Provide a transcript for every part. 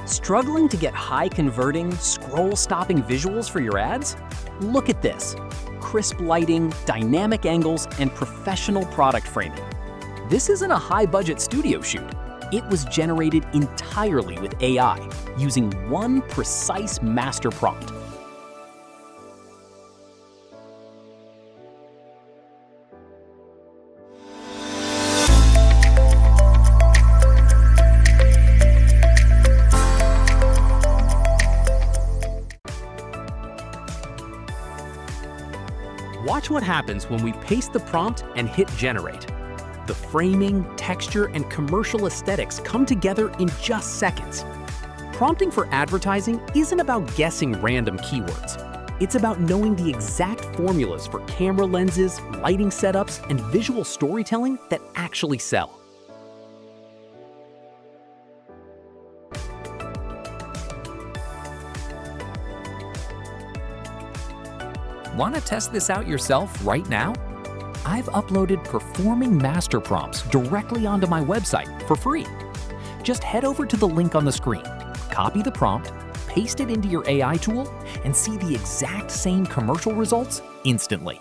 Struggling to get high-converting, scroll-stopping visuals for your ads? Look at this. Crisp lighting, dynamic angles, and professional product framing. This isn't a high-budget studio shoot. It was generated entirely with AI, using one precise master prompt. Watch what happens when we paste the prompt and hit generate. The framing, texture, and commercial aesthetics come together in just seconds. Prompting for advertising isn't about guessing random keywords. It's about knowing the exact formulas for camera lenses, lighting setups, and visual storytelling that actually sell. Want to test this out yourself right now? I've uploaded performing master prompts directly onto my website for free. Just head over to the link on the screen, copy the prompt, paste it into your AI tool, and see the exact same commercial results instantly.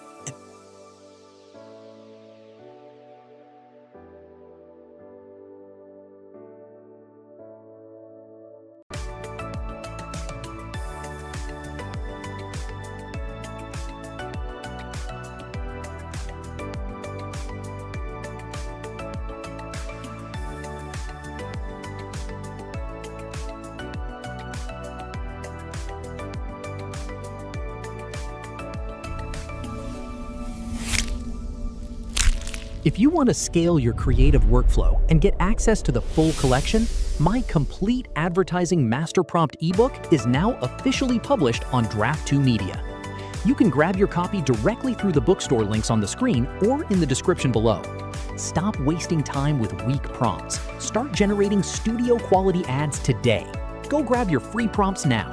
If you want to scale your creative workflow and get access to the full collection, my complete advertising master prompt ebook is now officially published on Draft2 Media. You can grab your copy directly through the bookstore links on the screen or in the description below. Stop wasting time with weak prompts. Start generating studio quality ads today. Go grab your free prompts now.